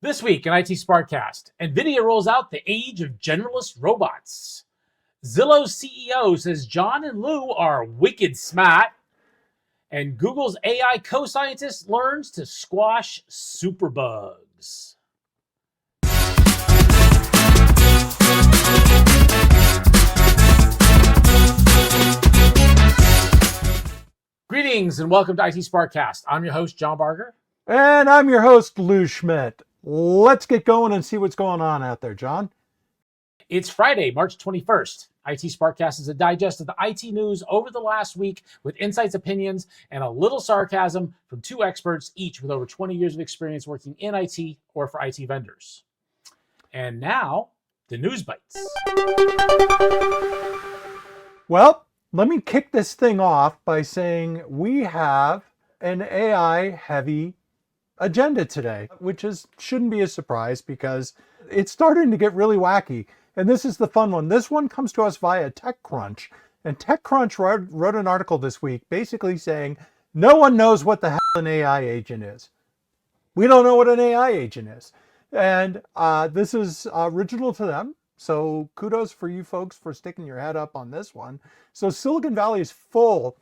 This week in IT SPARC Cast, NVIDIA rolls out the age of generalist robots. Zillow's CEO says John and Lou are wicked smart. And Google's AI co-scientist learns to squash superbugs. Greetings and welcome to IT SPARC Cast. I'm your host, John Barger. And I'm your host, Lou Schmidt. Let's get going and see what's going on out there, John. It's Friday, March 21st. IT SPARC Cast is a digest of the IT news over the last week with insights, opinions, and a little sarcasm from two experts, each with over 20 years of experience working in IT or for IT vendors. And now, the news bites. Well, let me kick this thing off by saying we have an AI-heavy agenda today, which shouldn't be a surprise because it's starting to get really wacky. And this is the fun one. This one comes to us via TechCrunch. And TechCrunch wrote an article this week basically saying, no one knows what the hell an AI agent is. We don't know what an AI agent is. And this is original to them. So kudos for you folks for sticking your head up on this one. So Silicon Valley is full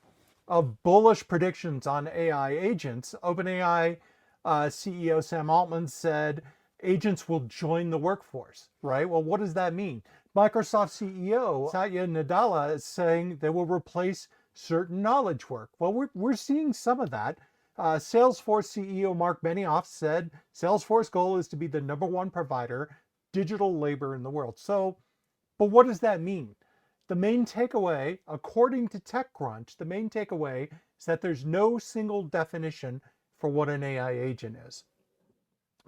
of bullish predictions on AI agents. OpenAI CEO Sam Altman said, agents will join the workforce, right? Well, what does that mean? Microsoft CEO Satya Nadella is saying they will replace certain knowledge work. Well, we're seeing some of that. Salesforce CEO Mark Benioff said Salesforce goal is to be the #1 provider digital labor in the world. So, but what does that mean? The main takeaway, according to TechCrunch, the main takeaway is that there's no single definition for what an AI agent is.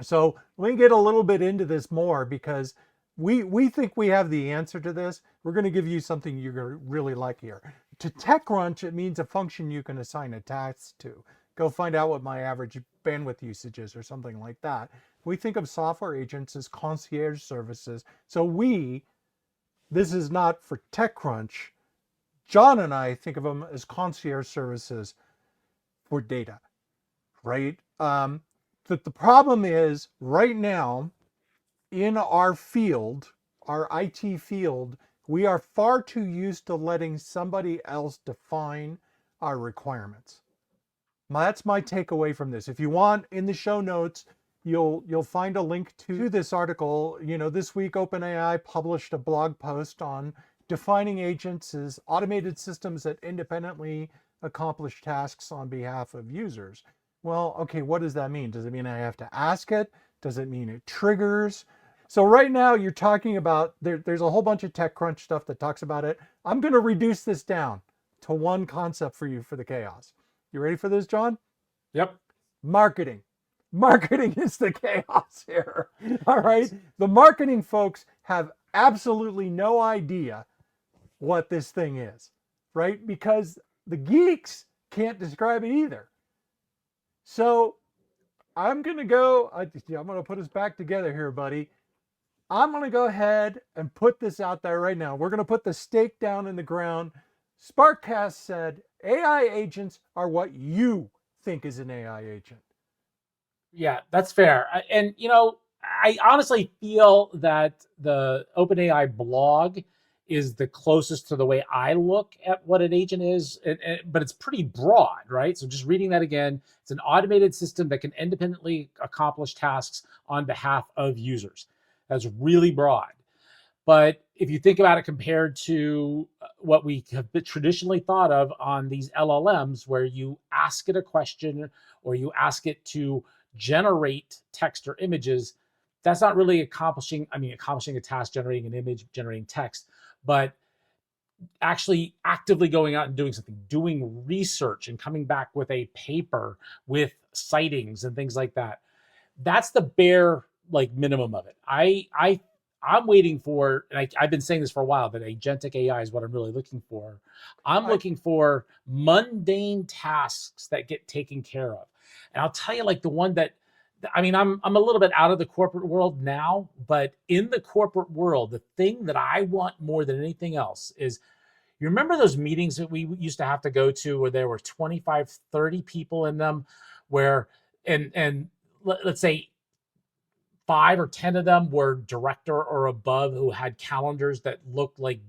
So let me get a little bit into this more because we think we have the answer to this. We're going to give you something you're going to really like here. To TechCrunch, it means a function you can assign a task to. Go find out what my average bandwidth usage is or something like that. We think of software agents as concierge services. So this is not for TechCrunch. John and I think of them as concierge services for data, right? The problem is right now in our field, our IT field, we are far too used to letting somebody else define our requirements. That's my takeaway from this. If you want, in the show notes, you'll find a link to this article. You know, this week OpenAI published a blog post on defining agents as automated systems that independently accomplish tasks on behalf of users. Well, okay, what does that mean? Does it mean I have to ask it? Does it mean it triggers? So right now you're talking about, there's a whole bunch of TechCrunch stuff that talks about it. I'm going to reduce this down to one concept for you for the chaos. You ready for this, John? Yep. Marketing. Marketing is the chaos here. All right. The marketing folks have absolutely no idea what this thing is, right? Because the geeks can't describe it either. So I'm going to put us back together here, buddy. I'm going to go ahead and put this out there right now. We're going to put the stake down in the ground. SPARC Cast said AI agents are what you think is an AI agent. Yeah, that's fair. And, you know, I honestly feel that the OpenAI blog is the closest to the way I look at what an agent is, but it's pretty broad, right? So just reading that again, it's an automated system that can independently accomplish tasks on behalf of users. That's really broad. But if you think about it compared to what we have traditionally thought of on these LLMs, where you ask it a question or you ask it to generate text or images, that's not really accomplishing a task, generating an image, generating text, but actually actively going out and doing something, doing research and coming back with a paper with sightings and things like that. That's the bare minimum of it. I'm waiting for, and I've been saying this for a while, that agentic AI is what I'm really looking for. I'm looking for mundane tasks that get taken care of. And I'll tell you, the one that, I'm a little bit out of the corporate world now, but in the corporate world, the thing that I want more than anything else is, you remember those meetings that we used to have to go to where there were 25, 30 people in them, where, and let's say 5 or 10 of them were director or above who had calendars that looked like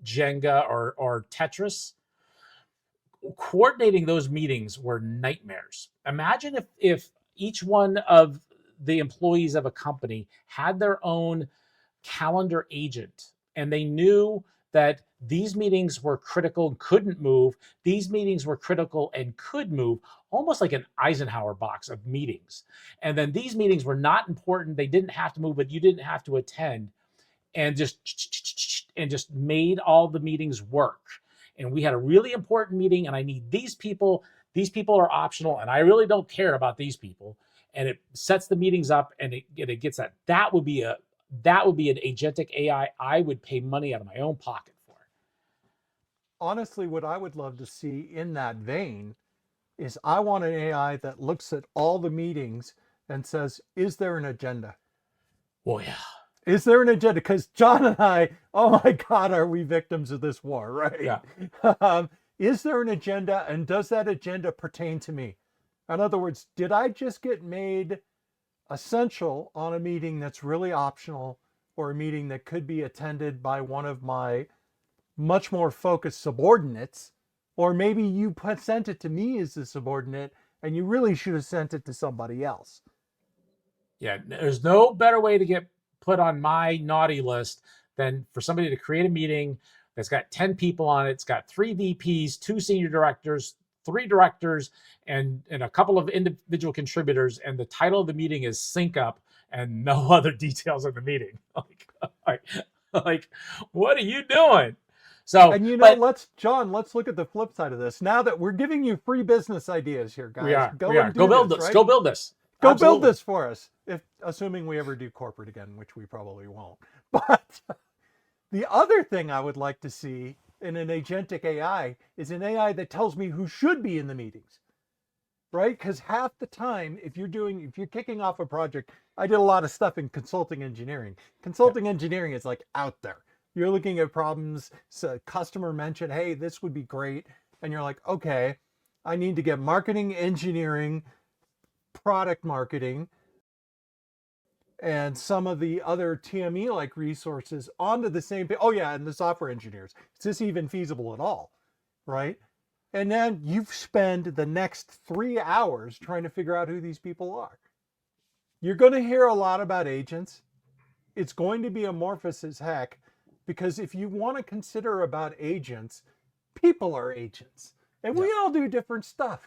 Jenga or Tetris. Coordinating those meetings were nightmares. Imagine if each one of the employees of a company had their own calendar agent and they knew that these meetings were critical and couldn't move, these meetings were critical and could move, almost like an Eisenhower box of meetings. And then these meetings were not important, they didn't have to move, but you didn't have to attend, and just made all the meetings work. And we had a really important meeting and I need these people. These people are optional and I really don't care about these people. And it sets the meetings up and it gets that. That would be an agentic AI I would pay money out of my own pocket for. Honestly, what I would love to see in that vein is I want an AI that looks at all the meetings and says, is there an agenda? Well, yeah. Is there an agenda? Because John and I, oh my God, are we victims of this war, right? Yeah. Is there an agenda, and does that agenda pertain to me? In other words, did I just get made essential on a meeting that's really optional, or a meeting that could be attended by one of my much more focused subordinates? Or maybe you sent it to me as a subordinate and you really should have sent it to somebody else. Yeah, there's no better way to get put on my naughty list than for somebody to create a meeting that's got 10 people on it. It's got 3 VPs, 2 senior directors, 3 directors, and a couple of individual contributors. And the title of the meeting is Sync Up and no other details of the meeting. Like, what are you doing? So, and let's look at the flip side of this. Now that we're giving you free business ideas here, guys, Go build this. Go build this. Go build this for us, assuming we ever do corporate again, which we probably won't. But the other thing I would like to see in an agentic AI is an AI that tells me who should be in the meetings, right? Because half the time, if you're kicking off a project, I did a lot of stuff in consulting engineering. Consulting engineering is like out there. You're looking at problems, so customer mentioned, hey, this would be great. And you're like, okay, I need to get marketing, engineering, product marketing, and some of the other TME-like resources onto the same page. Oh yeah, and the software engineers. Is this even feasible at all, right? And then you spend the next 3 hours trying to figure out who these people are. You're going to hear a lot about agents. It's going to be amorphous as heck, because if you want to consider about agents, people are agents, and we all do different stuff.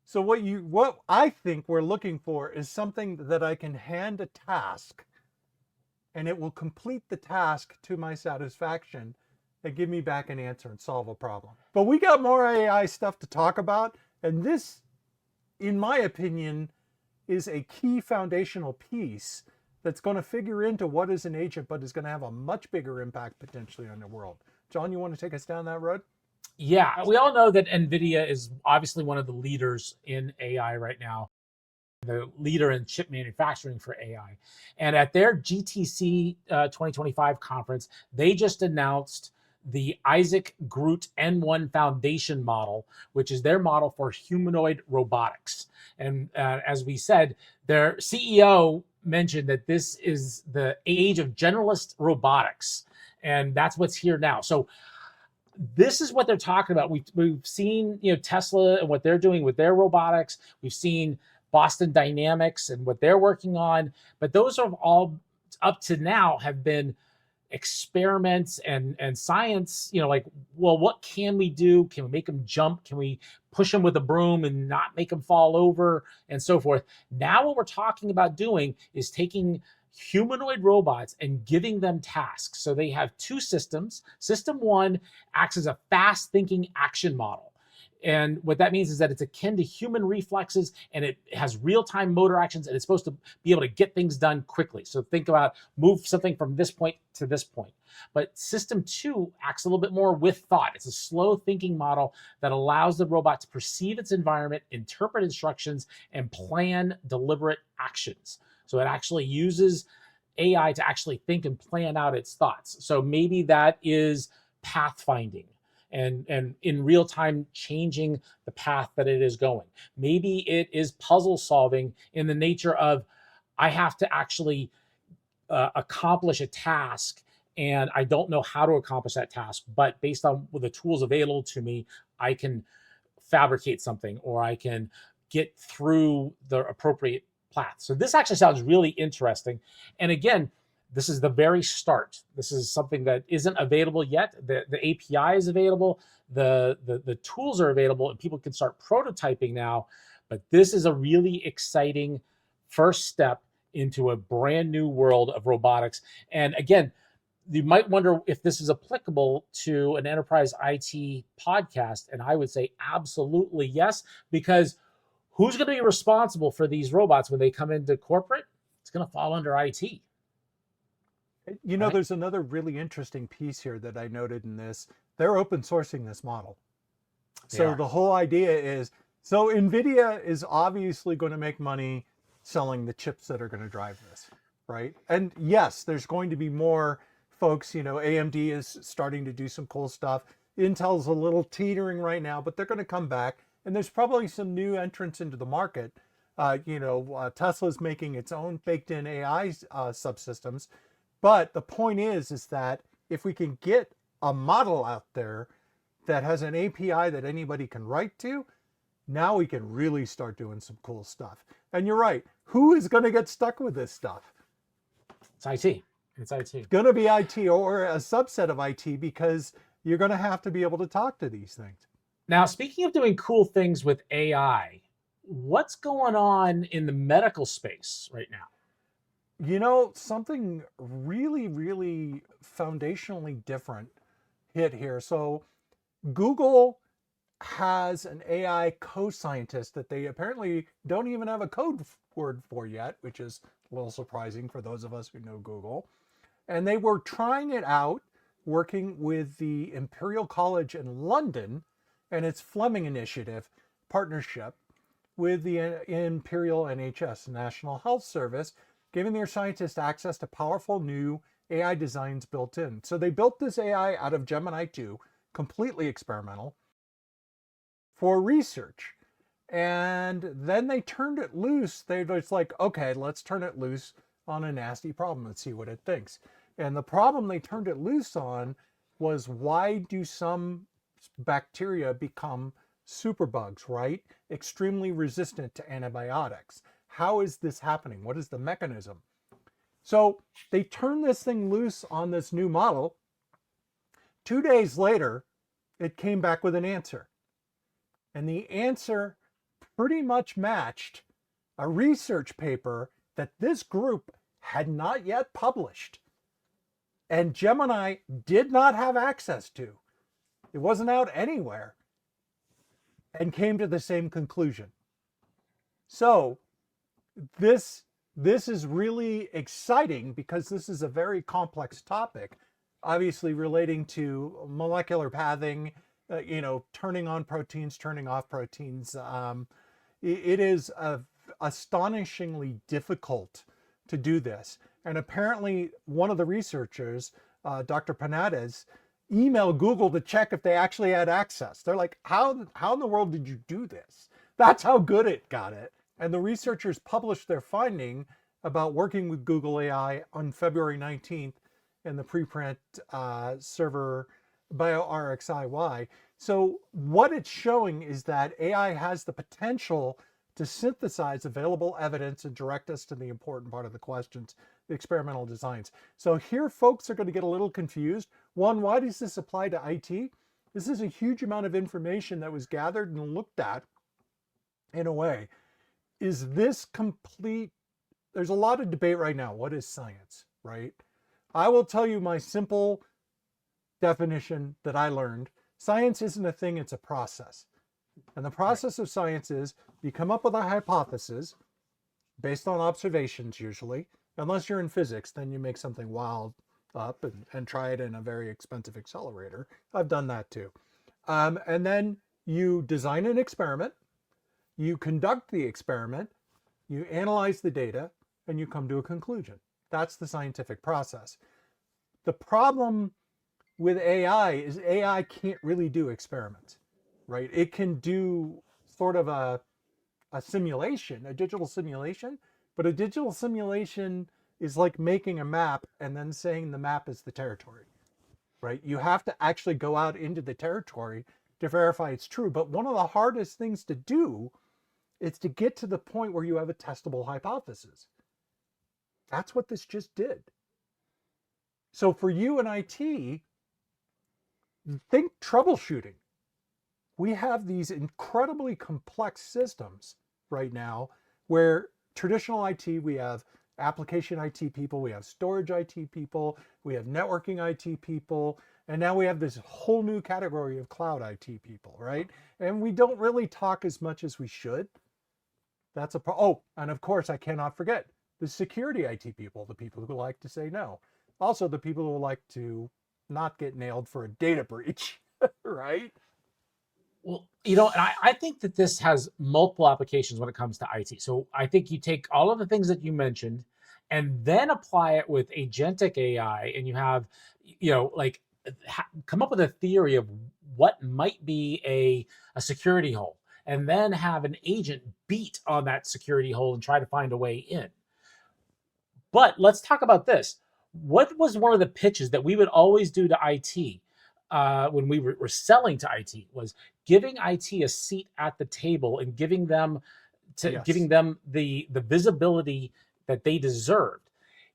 So what I think we're looking for is something that I can hand a task and it will complete the task to my satisfaction and give me back an answer and solve a problem. But we got more AI stuff to talk about. And this, in my opinion, is a key foundational piece that's going to figure into what is an agent, but is going to have a much bigger impact potentially on the world. John, you want to take us down that road? Yeah, we all know that NVIDIA is obviously one of the leaders in AI right now, the leader in chip manufacturing for AI. And at their GTC 2025 conference, they just announced the Isaac GR00T N1 Foundation model, which is their model for humanoid robotics. And as we said, their CEO mentioned that this is the age of generalist robotics. And that's what's here now. So this is what they're talking about. We've seen, Tesla and what they're doing with their robotics. We've seen Boston Dynamics and what they're working on. But those are all up to now have been experiments and science, well, what can we do? Can we make them jump? Can we push them with a broom and not make them fall over and so forth? Now what we're talking about doing is taking humanoid robots and giving them tasks. So they have 2 systems. System 1 acts as a fast thinking action model. And what that means is that it's akin to human reflexes and it has real-time motor actions and it's supposed to be able to get things done quickly. So think about move something from this point to this point. But system 2 acts a little bit more with thought. It's a slow thinking model that allows the robot to perceive its environment, interpret instructions, and plan deliberate actions. So it actually uses AI to actually think and plan out its thoughts. So maybe that is pathfinding and in real time changing the path that it is going. Maybe it is puzzle solving in the nature of I have to actually accomplish a task, and I don't know how to accomplish that task, but based on the tools available to me, I can fabricate something, or I can get through the appropriate path. So this actually sounds really interesting. And again, this is the very start. This is something that isn't available yet. The API is available, the tools are available, and people can start prototyping now. But this is a really exciting first step into a brand new world of robotics. And again, you might wonder if this is applicable to an enterprise IT podcast. And I would say absolutely yes, because who's going to be responsible for these robots when they come into corporate? It's going to fall under IT. You know, Right? there's another really interesting piece here that I noted in this. They're open sourcing this model. So the whole idea is, so NVIDIA is obviously going to make money selling the chips that are going to drive this, right? And yes, there's going to be more folks, you know, AMD is starting to do some cool stuff. Intel's a little teetering right now, but they're going to come back. And there's probably some new entrants into the market. Tesla's making its own baked-in AI subsystems. But the point is that if we can get a model out there that has an API that anybody can write to, now we can really start doing some cool stuff. And you're right. Who is going to get stuck with this stuff? It's IT. It's IT. It's going to be IT or a subset of IT, because you're going to have to be able to talk to these things. Now, speaking of doing cool things with AI, what's going on in the medical space right now? You know, something really, really foundationally different hit here. So Google has an AI co-scientist that they apparently don't even have a code word for yet, which is a little surprising for those of us who know Google. And they were trying it out, working with the Imperial College in London and its Fleming Initiative partnership with the Imperial NHS, National Health Service, giving their scientists access to powerful new AI designs built in. So they built this AI out of Gemini 2, completely experimental, for research. And then they turned it loose. They was like, okay, let's turn it loose on a nasty problem and see what it thinks. And the problem they turned it loose on was, why do some bacteria become superbugs, right? Extremely resistant to antibiotics. How is this happening? What is the mechanism? So they turned this thing loose on this new model. 2 days later, it came back with an answer. And the answer pretty much matched a research paper that this group had not yet published, and Gemini did not have access to. It wasn't out anywhere, and came to the same conclusion. So this is really exciting, because this is a very complex topic, obviously relating to molecular pathing, turning on proteins, turning off proteins. It is astonishingly difficult to do this. And apparently one of the researchers, Dr. Panades, emailed Google to check if they actually had access. They're like, how in the world did you do this? That's how good it got it. And the researchers published their finding about working with Google AI on February 19th in the preprint server BioRxiY. So what it's showing is that AI has the potential to synthesize available evidence and direct us to the important part of the questions, the experimental designs. So here folks are going to get a little confused. One, why does this apply to IT? This is a huge amount of information that was gathered and looked at in a way. Is this complete? There's a lot of debate right now. What is science, right? I will tell you my simple definition that I learned. Science isn't a thing, it's a process. And the process of science is, you come up with a hypothesis based on observations usually, unless you're in physics, then you make something wild up and try it in a very expensive accelerator. I've done that too. And then you design an experiment, you conduct the experiment, you analyze the data, and you come to a conclusion. That's the scientific process. The problem with AI is AI can't really do experiments, right? It can do sort of a simulation, a digital simulation, But a digital simulation is like making a map and then saying the map is the territory, right? You have to actually go out into the territory to verify it's true. But one of the hardest things to do is to get to the point where you have a testable hypothesis. That's what this just did. So for you in IT, think troubleshooting. We have these incredibly complex systems right now where traditional IT, we have application IT people, we have storage IT people, we have networking IT people, and now we have this whole new category of cloud IT people, right? And we don't really talk as much as we should. That's a problem. Oh, and of course, I cannot forget the security IT people, the people who like to say no. Also, the people who like to not get nailed for a data breach, right? Well, you know, and I think that this has multiple applications when it comes to IT. So I think you take all of the things that you mentioned and then apply it with agentic AI, and you have, you know, like come up with a theory of what might be a security hole, and then have an agent beat on that security hole and try to find a way in. But let's talk about this. What was one of the pitches that we would always do to IT when we were selling to IT was giving IT a seat at the table and giving them Yes. the visibility that they deserved.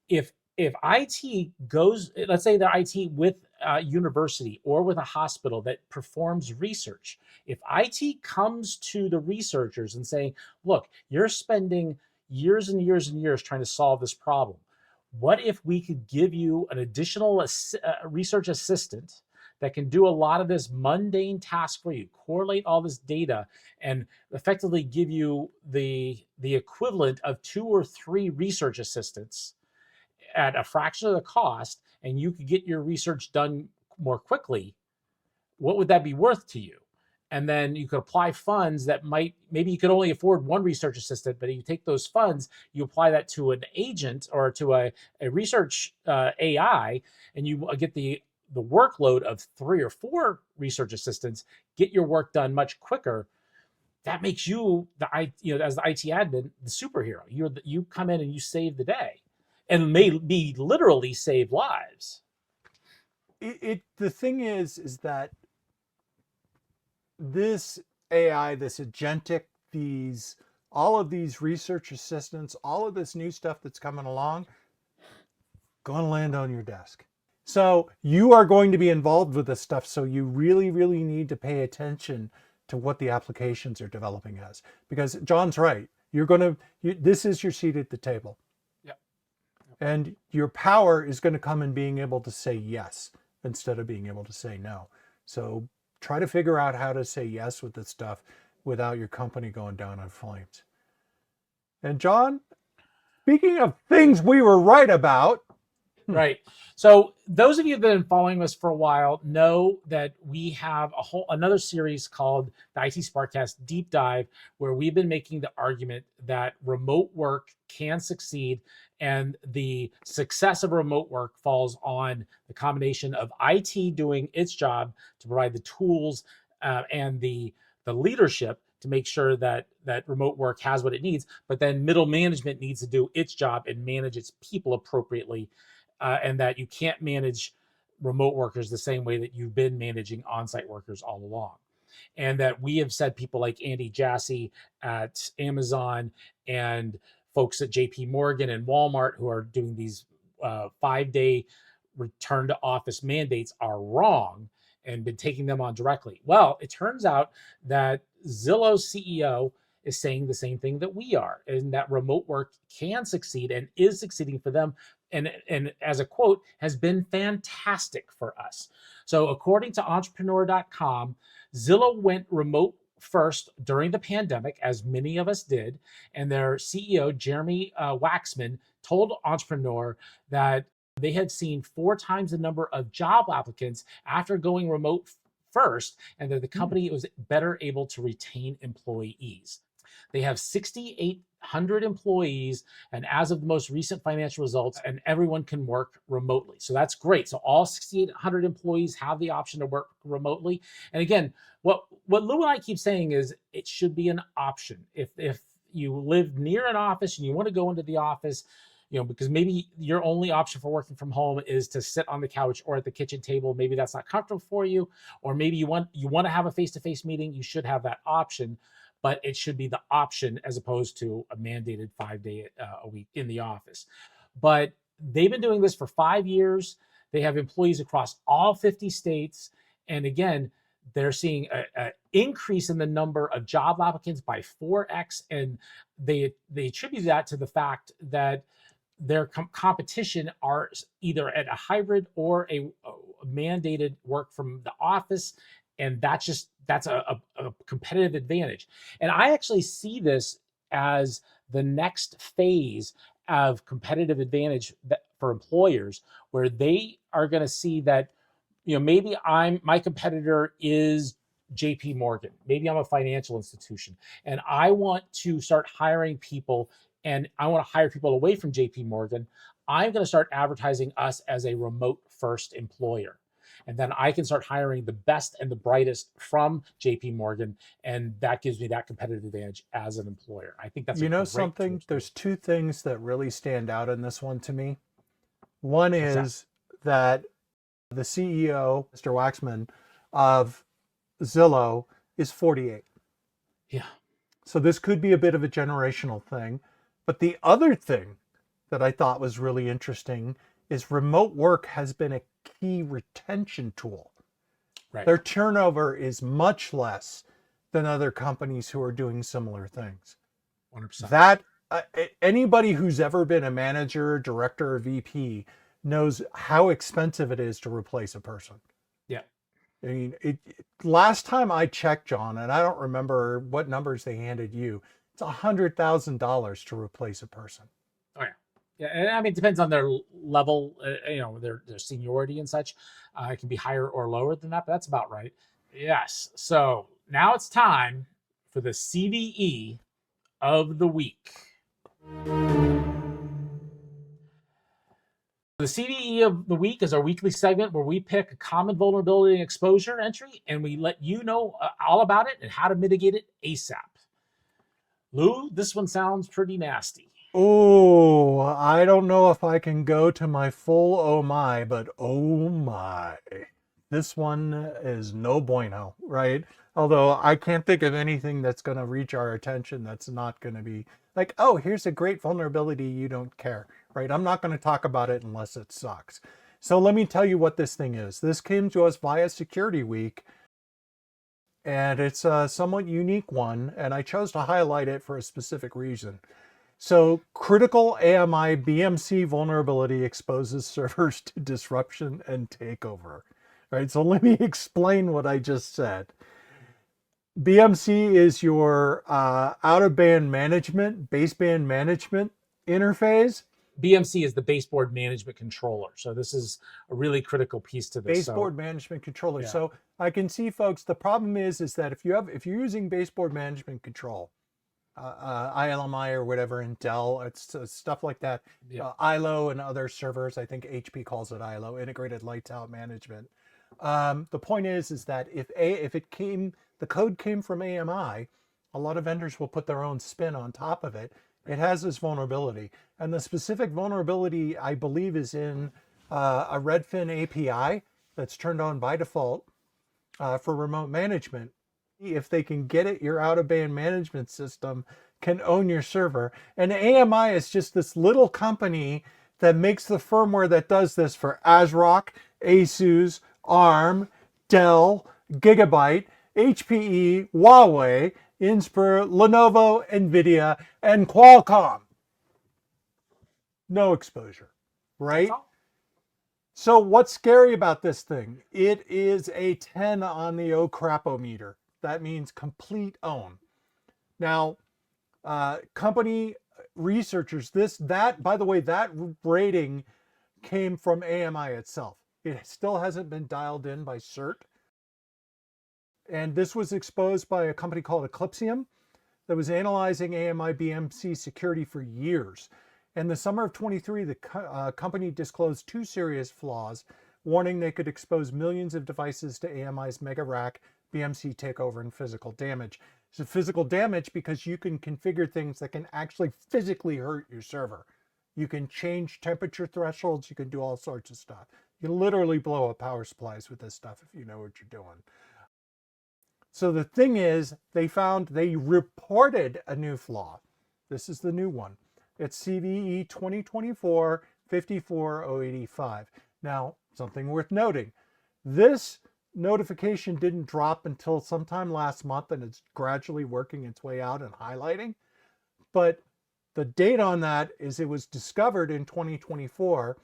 If IT goes, let's say the IT with a university or with a hospital that performs research, if IT comes to the researchers and saying, look, you're spending years and years and years trying to solve this problem. What if we could give you an additional research assistant that can do a lot of this mundane task for you, correlate all this data, and effectively give you the equivalent of 2 or 3 research assistants at a fraction of the cost, and you could get your research done more quickly? What would that be worth to you? And then you could apply funds that maybe you could only afford 1 research assistant, but you take those funds, you apply that to an agent or to a research AI, and you get the workload of 3 or 4 research assistants, get your work done much quicker. That makes you as the IT admin, the superhero. You come in and you save the day, and may be literally save lives. The thing is that this AI, this agentic, all of these research assistants, all of this new stuff that's coming along, going to land on your desk. So you are going to be involved with this stuff. So you really, really need to pay attention to what the applications are developing as, because John's right. This is your seat at the table. Yep. And your power is going to come in being able to say yes instead of being able to say no. So try to figure out how to say yes with this stuff without your company going down in flames. And John, speaking of things we were right about. Right. So those of you that have been following us for a while know that we have another series called the IT SPARC Cast Deep Dive, where we've been making the argument that remote work can succeed, and the success of remote work falls on the combination of IT doing its job to provide the tools and the leadership to make sure that remote work has what it needs, but then middle management needs to do its job and manage its people appropriately. And that you can't manage remote workers the same way that you've been managing on-site workers all along. And that we have said people like Andy Jassy at Amazon and folks at JP Morgan and Walmart who are doing these 5-day return to office mandates are wrong and been taking them on directly. Well, it turns out that Zillow's CEO is saying the same thing that we are, and that remote work can succeed and is succeeding for them. And as a quote, has been fantastic for us. So according to entrepreneur.com, Zillow went remote first during the pandemic, as many of us did. And their CEO, Jeremy Waxman, told Entrepreneur that they had seen 4 times the number of job applicants after going remote first, and that the company was better able to retain employees. They have 6,800 employees, and as of the most recent financial results, and everyone can work remotely. So that's great. So all 6,800 employees have the option to work remotely. And again, what Lou and I keep saying is it should be an option. If you live near an office and you want to go into the office, because maybe your only option for working from home is to sit on the couch or at the kitchen table. Maybe that's not comfortable for you, or maybe you want to have a face-to-face meeting. You should have that option, but it should be the option as opposed to a mandated 5 day a week in the office. But they've been doing this for 5 years. They have employees across all 50 states. And again, they're seeing an increase in the number of job applicants by 4x. And they attribute that to the fact that their competition are either at a hybrid or a mandated work from the office. And that's a competitive advantage. And I actually see this as the next phase of competitive advantage for employers, where they are going to see that, maybe my competitor is JP Morgan. Maybe I'm a financial institution and I want to start hiring people, and I want to hire people away from JP Morgan. I'm going to start advertising us as a remote first employer. And then I can start hiring the best and the brightest from JP Morgan. And that gives me that competitive advantage as an employer. I think that's something. There's two things that really stand out in this one to me. One is that the CEO, Mr. Waxman, of Zillow is 48. Yeah. So this could be a bit of a generational thing. But the other thing that I thought was really interesting is remote work has been a key retention tool. Right. Their turnover is much less than other companies who are doing similar things. 100%. That anybody who's ever been a manager, director, or VP knows how expensive it is to replace a person. Yeah. I mean, last time I checked, John, and I don't remember what numbers they handed you, it's $100,000 to replace a person. Oh yeah. Yeah, and I mean, it depends on their level, their seniority and such. It can be higher or lower than that, but that's about right. Yes. So now it's time for the CVE of the week. The CVE of the week is our weekly segment where we pick a common vulnerability and exposure entry, and we let you know all about it and how to mitigate it ASAP. Lou, this one sounds pretty nasty. Oh, I don't know if I can go to my full oh my, but oh my. This one is no bueno, right? Although I can't think of anything that's going to reach our attention that's not going to be like, oh, here's a great vulnerability, you don't care, right? I'm not going to talk about it unless it sucks. So let me tell you what this thing is. This came to us via Security Week, and it's a somewhat unique one, and I chose to highlight it for a specific reason. So critical AMI BMC vulnerability exposes servers to disruption and takeover. Right, so let me explain what I just said. BMC is your out-of-band management, baseband management interface. BMC is the baseboard management controller. So this is a really critical piece to this. Baseboard management controller. Yeah. So I can see, folks, the problem is that if you're using baseboard management control, ILMI or whatever in Dell, it's stuff like that. Yeah. ILO and other servers, I think HP calls it ILO, Integrated Lights Out Management. The point is that if the code came from AMI, a lot of vendors will put their own spin on top of it. It has this vulnerability, and the specific vulnerability I believe is in a Redfin API that's turned on by default for remote management. If they can get it, your out-of-band management system can own your server. And AMI is just this little company that makes the firmware that does this for ASRock, ASUS, ARM, Dell, Gigabyte, HPE, Huawei, Inspur, Lenovo, NVIDIA, and Qualcomm. No exposure, right? So what's scary about this thing? It is a 10 on the oh crapometer. That means complete own. Now, company researchers, by the way, that rating came from AMI itself. It still hasn't been dialed in by CERT. And this was exposed by a company called Eclipsium that was analyzing AMI BMC security for years. In the summer of 23, the company disclosed 2 serious flaws, warning they could expose millions of devices to AMI's mega rack, BMC takeover, and physical damage. It's a physical damage because you can configure things that can actually physically hurt your server. You can change temperature thresholds. You can do all sorts of stuff. You can literally blow up power supplies with this stuff if you know what you're doing. So the thing is, they reported a new flaw. This is the new one. It's CVE 2024-54085. Now, something worth noting. This notification didn't drop until sometime last month, and it's gradually working its way out and highlighting. But the date on that is it was discovered in 2024.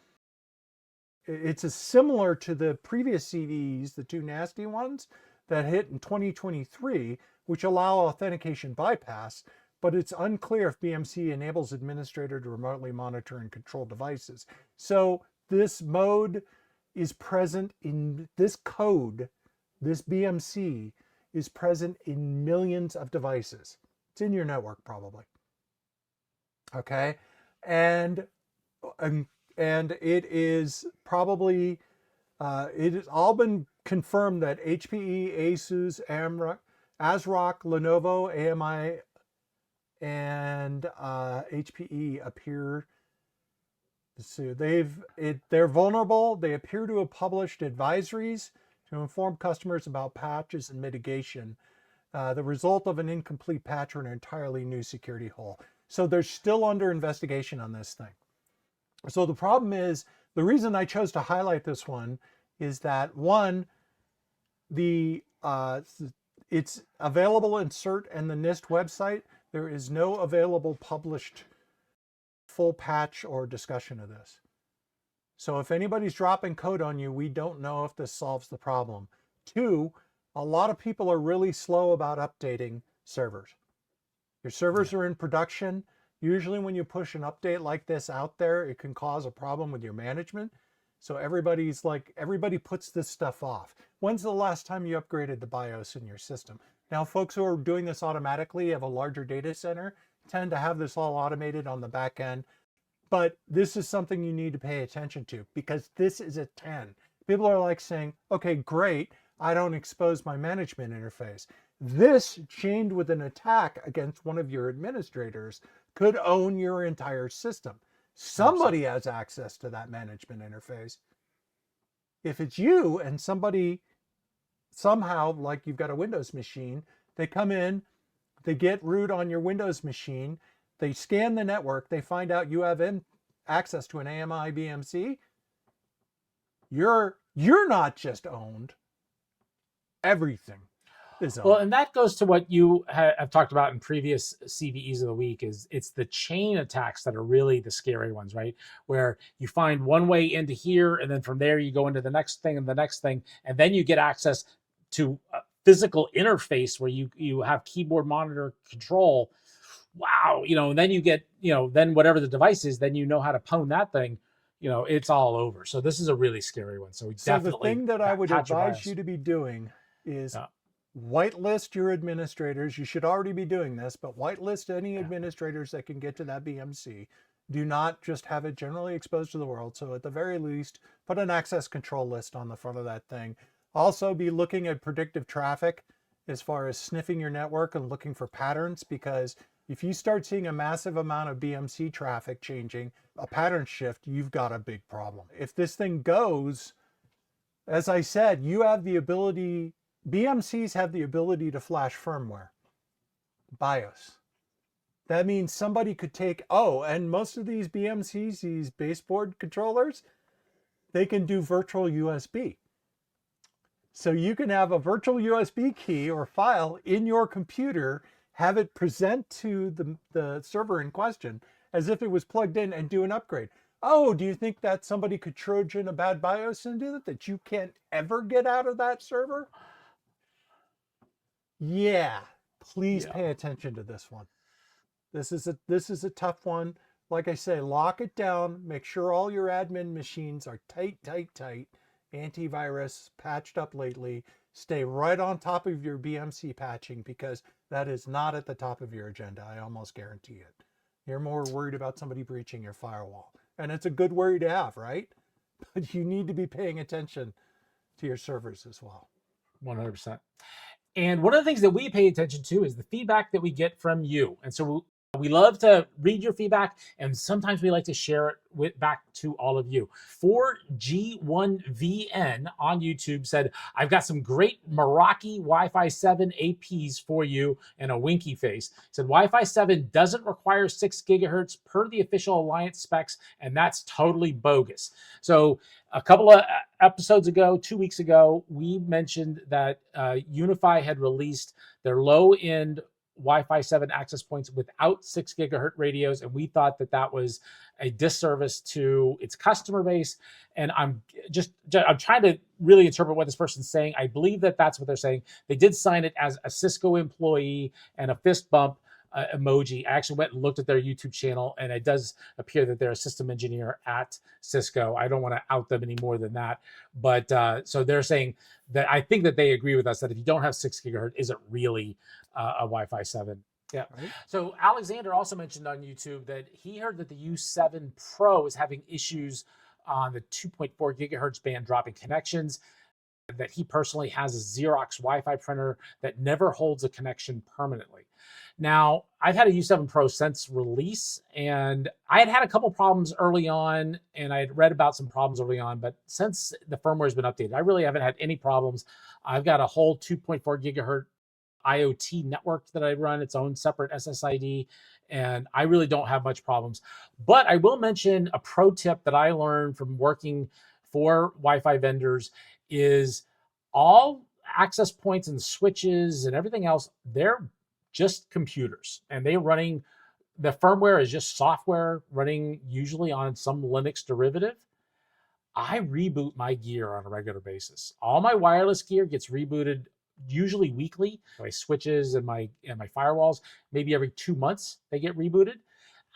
It's similar to the previous CVEs, the two nasty ones that hit in 2023, which allow authentication bypass, but it's unclear if BMC enables administrator to remotely monitor and control devices. So this mode is present in this code, this BMC is present in millions of devices. It's in your network probably. Okay, and it is probably it has all been confirmed that HPE, Asus, ASRock, Lenovo, AMI, and HPE appear. So they're vulnerable. They appear to have published advisories to inform customers about patches and mitigation. The result of an incomplete patch or an entirely new security hole. So they're still under investigation on this thing. So the problem is, the reason I chose to highlight this one is that one, it's available in CERT and the NIST website. There is no available published full patch or discussion of this. So if anybody's dropping code on you, we don't know if this solves the problem. Two, a lot of people are really slow about updating servers. Your servers are in production. Usually when you push an update like this out there, it can cause a problem with your management. So everybody puts this stuff off. When's the last time you upgraded the BIOS in your system? Now, folks who are doing this automatically, have a larger data center, tend to have this all automated on the back end. But this is something you need to pay attention to because this is a 10. People are like saying, okay, great, I don't expose my management interface. This, chained with an attack against one of your administrators, could own your entire system. Somebody has access to that management interface. If it's you and somebody somehow, like you've got a Windows machine, they come in, they get root on your Windows machine, they scan the network, they find out you have access to an AMI BMC, you're not just owned, everything is owned. Well, and that goes to what you have talked about in previous CVEs of the week. Is it's the chain attacks that are really the scary ones, right? Where you find one way into here, and then from there you go into the next thing and the next thing, and then you get access to a physical interface where you have keyboard monitor control. Wow, and then you get, then whatever the device is, then you know how to pwn that thing. It's all over. So this is a really scary one. So definitely the thing that I would patch your advise BIOS. you to be doing is whitelist your administrators. You should already be doing this, but whitelist any administrators that can get to that BMC. Do not just have it generally exposed to the world. So at the very least, put an access control list on the front of that thing. Also be looking at predictive traffic as far as sniffing your network and looking for patterns, because if you start seeing a massive amount of BMC traffic changing, a pattern shift, you've got a big problem. If this thing goes, as I said, you have the ability, BMCs have the ability to flash firmware, BIOS. That means somebody could take, and most of these BMCs, these baseboard controllers, they can do virtual USB. So you can have a virtual USB key or file in your computer, have it present to the server in question as if it was plugged in, and do an upgrade. Oh, do you think that somebody could Trojan a bad BIOS into it that you can't ever get out of that server? Yeah, please pay attention to this one. This is a tough one. Like I say, lock it down. Make sure all your admin machines are tight. Antivirus, patched up lately. Stay right on top of your BMC patching, because that is not at the top of your agenda. I almost guarantee it. You're more worried about somebody breaching your firewall. And it's a good worry to have, right? But you need to be paying attention to your servers as well. 100%. And one of the things that we pay attention to is the feedback that we get from you. And so we love to read your feedback, and sometimes we like to share it back to all of you. 4G1VN on YouTube said, I've got some great Meraki Wi-Fi 7 APs for you, and a winky face. Said Wi-Fi 7 doesn't require 6 gigahertz per the official Alliance specs, and that's totally bogus. So a couple of episodes ago, 2 weeks ago, we mentioned that Unify had released their low-end Wi-Fi 7 access points without 6 gigahertz radios, and we thought that that was a disservice to its customer base. And I'm trying to really interpret what this person's saying. I believe that that's what they're saying. They did sign it as a Cisco employee and a fist bump emoji. I actually went and looked at their YouTube channel, and it does appear that they're a system engineer at Cisco. I don't want to out them any more than that, but so they're saying that I think that they agree with us that if you don't have 6 gigahertz, is it really a Wi-Fi 7? Yeah. Right. So Alexander also mentioned on YouTube that he heard that the U7 Pro is having issues on the 2.4 gigahertz band dropping connections, that he personally has a Xerox Wi-Fi printer that never holds a connection permanently. Now, I've had a U7 Pro since release, and I had a couple problems early on, and I had read about some problems early on, but since the firmware has been updated, I really haven't had any problems. I've got a whole 2.4 gigahertz IoT network that I run, its own separate SSID, and I really don't have much problems. But I will mention a pro tip that I learned from working for Wi-Fi vendors is all access points and switches and everything else, they're just computers, and they're running, the firmware is just software running usually on some Linux derivative. I reboot my gear on a regular basis. All my wireless gear gets rebooted usually weekly. My switches and my firewalls, maybe every 2 months they get rebooted.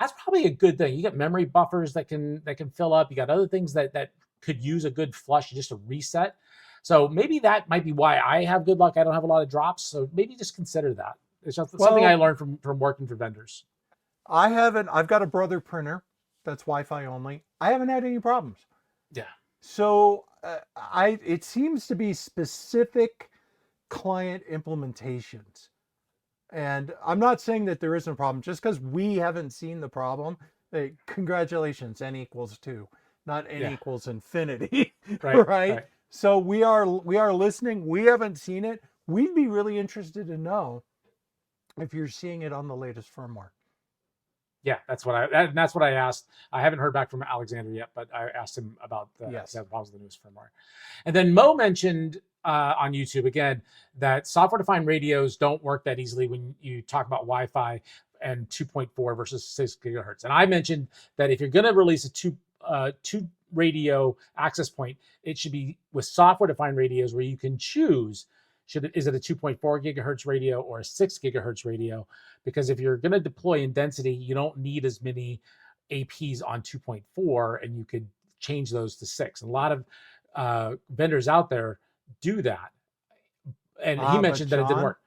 That's probably a good thing. You got memory buffers that can fill up. You got other things that could use a good flush, just a reset. So maybe that might be why I have good luck. I don't have a lot of drops. So maybe just consider that. It's something I learned from working for vendors. I've got a Brother printer that's Wi-Fi only. I haven't had any problems. Yeah. So it seems to be specific client implementations. And I'm not saying that there isn't a problem. Just because we haven't seen the problem, congratulations, n equals 2, not n equals infinity. Right? So we are listening. We haven't seen it. We'd be really interested to know if you're seeing it on the latest firmware. Yeah, that's what I asked. I haven't heard back from Alexander yet, but I asked him about the problems with the newest firmware. And then Mo mentioned on YouTube again that software-defined radios don't work that easily when you talk about Wi-Fi and 2.4 versus 6 gigahertz. And I mentioned that if you're going to release a two radio access point, it should be with software-defined radios where you can choose. Is it a 2.4 gigahertz radio or a 6 gigahertz radio? Because if you're going to deploy in density, you don't need as many APs on 2.4, and you could change those to 6. A lot of vendors out there do that. And he mentioned that it didn't work.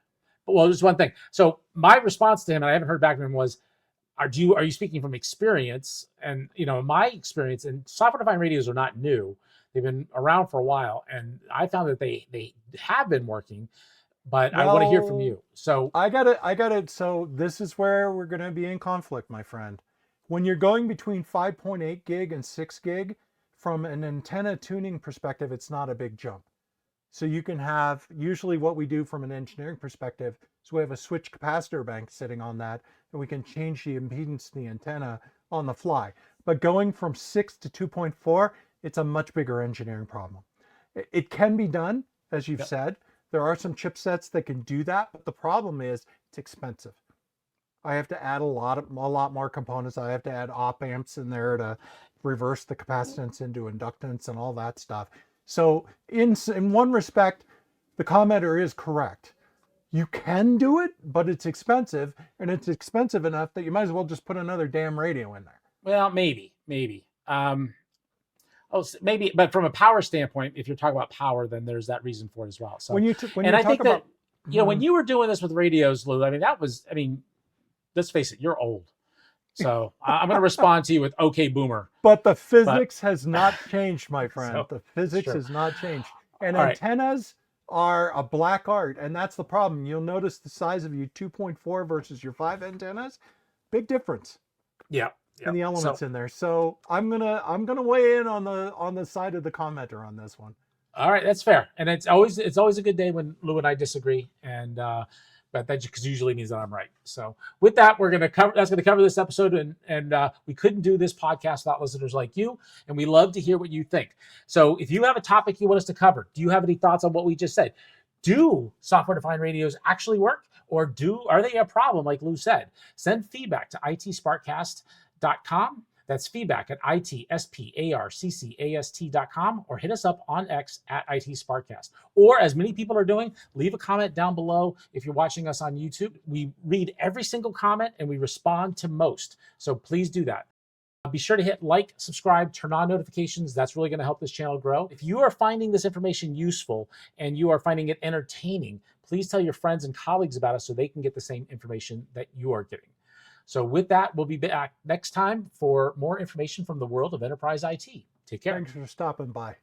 Well, there's one thing. So my response to him, and I haven't heard back from him, was, are you speaking from experience? And my experience, and software-defined radios are not new. They've been around for a while, and I found that they have been working, but I want to hear from you. So I got it. So this is where we're going to be in conflict, my friend. When you're going between 5.8 gig and 6 gig, from an antenna tuning perspective, it's not a big jump. So you can have, usually what we do from an engineering perspective is we have a switch capacitor bank sitting on that, and we can change the impedance of the antenna on the fly. But going from 6 to 2.4, it's a much bigger engineering problem. It can be done, as you've said. There are some chipsets that can do that, but the problem is it's expensive. I have to add a lot more components. I have to add op amps in there to reverse the capacitance into inductance and all that stuff. So in one respect, the commenter is correct. You can do it, but it's expensive, and it's expensive enough that you might as well just put another damn radio in there. Well, maybe. Maybe, but from a power standpoint, if you're talking about power, then there's that reason for it as well. So when I think that when you were doing this with radios, Lou, let's face it, you're old. So I'm going to respond to you with "Okay, Boomer." But the physics has not changed, my friend. The physics has not changed, and antennas are a black art, and that's the problem. You'll notice the size of your 2.4 versus your 5 antennas. Big difference Yeah. in the elements in there. So I'm gonna weigh in on the side of the commenter on this one. All right, that's fair, and it's always a good day when Lou and I disagree, and but that because usually means that I'm right. So with that, that's gonna cover this episode, and we couldn't do this podcast without listeners like you, and we love to hear what you think. So if you have a topic you want us to cover, do you have any thoughts on what we just said? Do software-defined radios actually work, or are they a problem, like Lou said? Send feedback to itsparkcast.com. That's feedback at itsparkcast.com, or hit us up on X at IT SPARC Cast. Or, as many people are doing, leave a comment down below if you're watching us on YouTube. We read every single comment and we respond to most. So please do that. Be sure to hit like, subscribe, turn on notifications. That's really going to help this channel grow. If you are finding this information useful and you are finding it entertaining, please tell your friends and colleagues about us so they can get the same information that you are getting. So with that, we'll be back next time for more information from the world of enterprise IT. Take care. Thanks for stopping by.